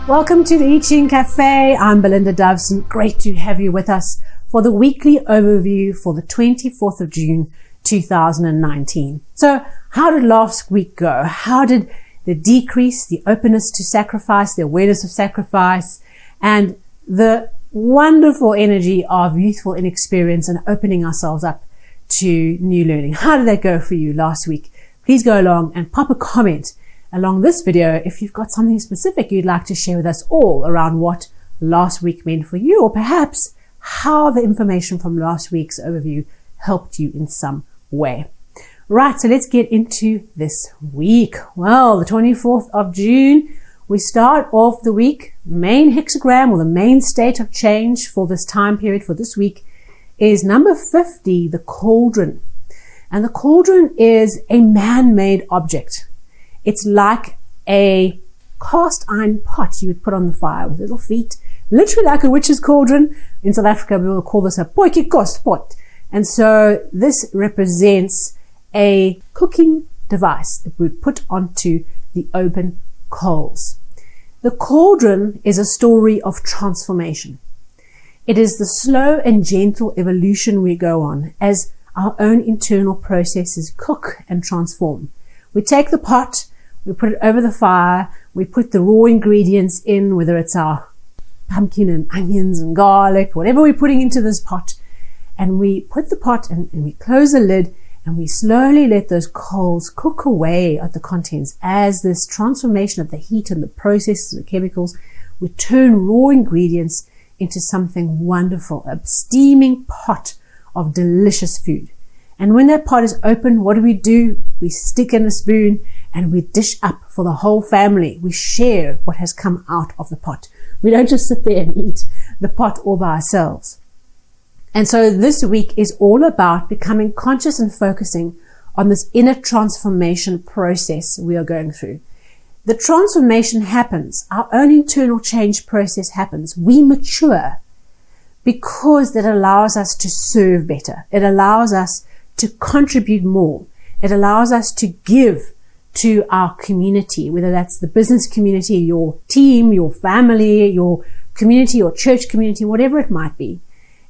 Welcome to the Ching Cafe. I'm Belinda Dovson. Great to have you with us for the weekly overview for the 24th of June, 2019. So how did last week go? How did the decrease, the openness to sacrifice, the awareness of sacrifice, and the wonderful energy of youthful inexperience and opening ourselves up to new learning? How did that go for you last week? Please go along and pop a comment along this video if you've got something specific you'd like to share with us all around what last week meant for you, or perhaps how the information from last week's overview helped you in some way. Right, so let's get into this week. Well, the 24th of June, we start off the week. Main hexagram, or the main state of change for this time period, for this week, is number 50, the cauldron. And the cauldron is a man-made object. It's like a cast iron pot you would put on the fire with little feet, literally like a witch's cauldron. In South Africa, we will call this a potjiekos pot. And so this represents a cooking device that we would put onto the open coals. The cauldron is a story of transformation. It is the slow and gentle evolution we go on as our own internal processes cook and transform. We take the pot, we put it over the fire, we put the raw ingredients in, whether it's our pumpkin and onions and garlic, whatever we're putting into this pot, and we put the pot and we close the lid, and we slowly let those coals cook away at the contents. As this transformation of the heat and the processes of the chemicals, we turn raw ingredients into something wonderful, a steaming pot of delicious food. And when that pot is open, what do? We stick in a spoon and we dish up for the whole family. We share what has come out of the pot. We don't just sit there and eat the pot all by ourselves. And so this week is all about becoming conscious and focusing on this inner transformation process we are going through. The transformation happens. Our own internal change process happens. We mature because that allows us to serve better. It allows us to contribute more. It allows us to give to our community, whether that's the business community, your team, your family, your community, your church community, whatever it might be.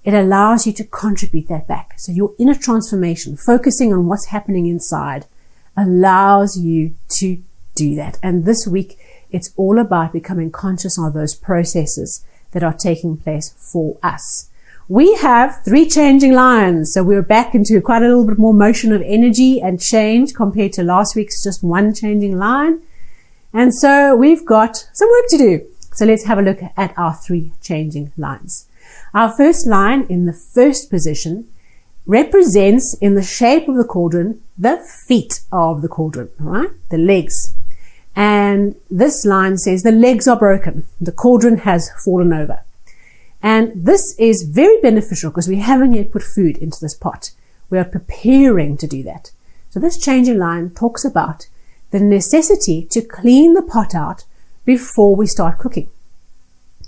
It allows you to contribute that back. So your inner transformation, focusing on what's happening inside, allows you to do that. And this week, it's all about becoming conscious of those processes that are taking place for us. We have 3 changing lines, so we're back into quite a little bit more motion of energy and change compared to last week's just 1 changing line. And so we've got some work to do. So let's have a look at our 3 changing lines. Our first line in the first position represents, in the shape of the cauldron, the feet of the cauldron, right? The legs. And this line says the legs are broken. The cauldron has fallen over. And this is very beneficial because we haven't yet put food into this pot. We are preparing to do that. So this changing line talks about the necessity to clean the pot out before we start cooking.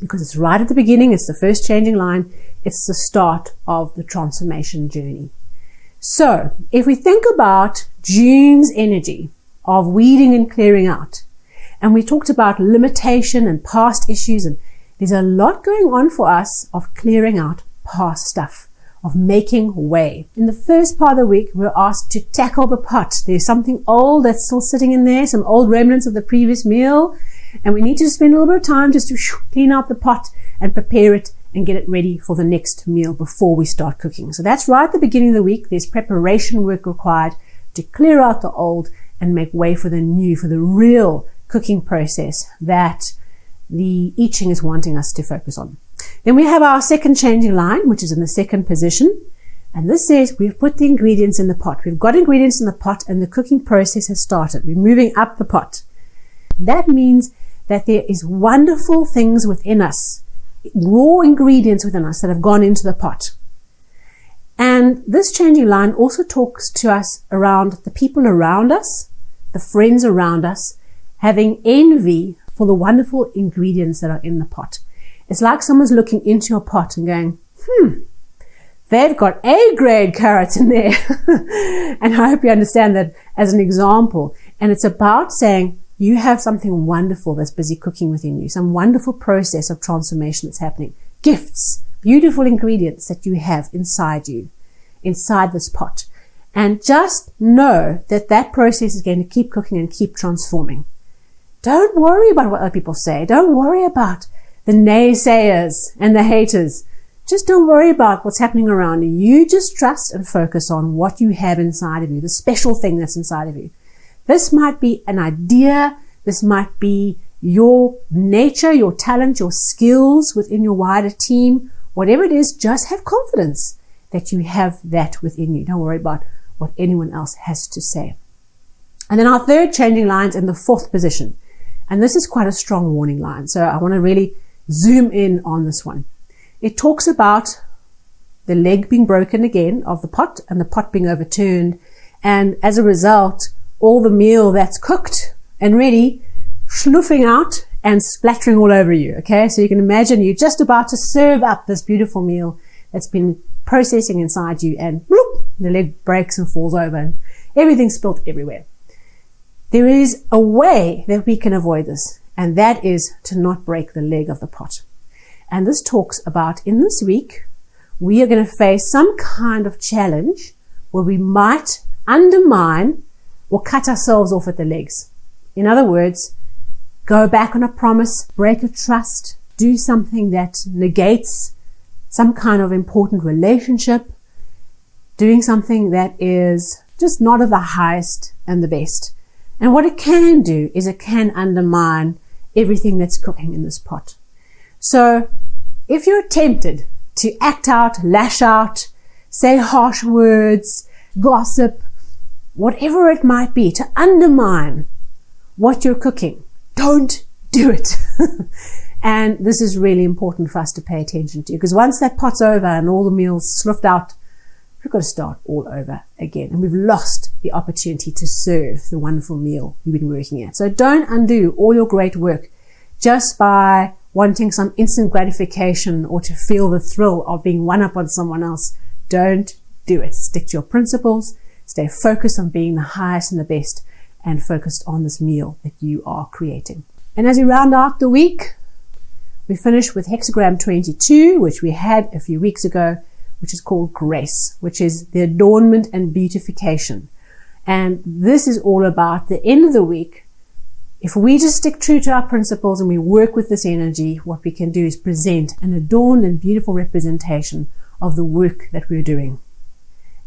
Because it's right at the beginning, it's the first changing line, it's the start of the transformation journey. So if we think about June's energy of weeding and clearing out, and we talked about limitation and past issues, and there's a lot going on for us of clearing out past stuff, of making way. In the first part of the week, we're asked to tackle the pot. There's something old that's still sitting in there, some old remnants of the previous meal, and we need to spend a little bit of time just to clean out the pot and prepare it and get it ready for the next meal before we start cooking. So that's right at the beginning of the week. There's preparation work required to clear out the old and make way for the new, for the real cooking process that the I Ching is wanting us to focus on. Then we have our second changing line, which is in the second position. And this says we've put the ingredients in the pot. We've got ingredients in the pot and the cooking process has started. We're moving up the pot. That means that there is wonderful things within us, raw ingredients within us that have gone into the pot. And this changing line also talks to us around the people around us, the friends around us, having envy for the wonderful ingredients that are in the pot. It's like someone's looking into a pot and going, they've got A-grade carrots in there. And I hope you understand that as an example. And it's about saying, You have something wonderful that's busy cooking within you, some wonderful process of transformation that's happening. Gifts, beautiful ingredients that you have inside you, inside this pot. And just know that that process is going to keep cooking and keep transforming. Don't worry about what other people say. Don't worry about the naysayers and the haters. Just don't worry about what's happening around you. You just trust and focus on what you have inside of you, the special thing that's inside of you. This might be an idea. This might be your nature, your talent, your skills within your wider team. Whatever it is, just have confidence that you have that within you. Don't worry about what anyone else has to say. And then our third changing line's in the fourth position. And this is quite a strong warning line. So I want to really zoom in on this one. It talks about the leg being broken again of the pot and the pot being overturned. And as a result, all the meal that's cooked and ready, schloofing out and splattering all over you. Okay. So you can imagine you're just about to serve up this beautiful meal that's been processing inside you, and bloop, the leg breaks and falls over and everything's spilt everywhere. There is a way that we can avoid this, and that is to not break the leg of the pot. And this talks about, in this week, we are going to face some kind of challenge where we might undermine or cut ourselves off at the legs. In other words, go back on a promise, break a trust, do something that negates some kind of important relationship, doing something that is just not of the highest and the best. And what it can do is it can undermine everything that's cooking in this pot. So if you're tempted to act out, lash out, say harsh words, gossip, whatever it might be, to undermine what you're cooking, don't do it. And this is really important for us to pay attention to, because once that pot's over and all the meal's sloughed out, we've got to start all over again. And we've lost the opportunity to serve the wonderful meal you've been working at. So don't undo all your great work just by wanting some instant gratification or to feel the thrill of being one up on someone else. Don't do it. Stick to your principles. Stay focused on being the highest and the best, and focused on this meal that you are creating. And as we round out the week, we finish with Hexagram 22, which we had a few weeks ago, which is called Grace, which is the adornment and beautification. And this is all about the end of the week. If we just stick true to our principles and we work with this energy, what we can do is present an adorned and beautiful representation of the work that we're doing,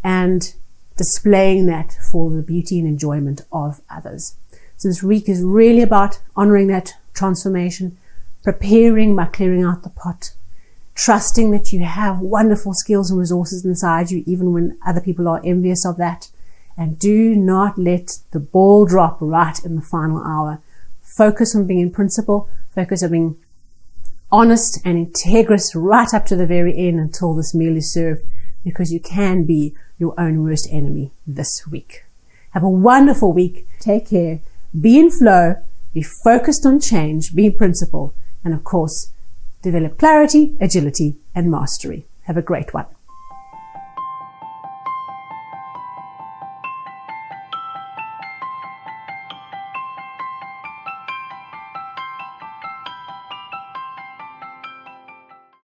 and displaying that for the beauty and enjoyment of others. So this week is really about honoring that transformation, preparing by clearing out the pot, trusting that you have wonderful skills and resources inside you, even when other people are envious of that. And do not let the ball drop right in the final hour. Focus on being in principle, focus on being honest and integrous right up to the very end until this meal is served, because you can be your own worst enemy this week. Have a wonderful week. Take care. Be in flow. Be focused on change. Be in principle. And of course, develop clarity, agility, and mastery. Have a great one.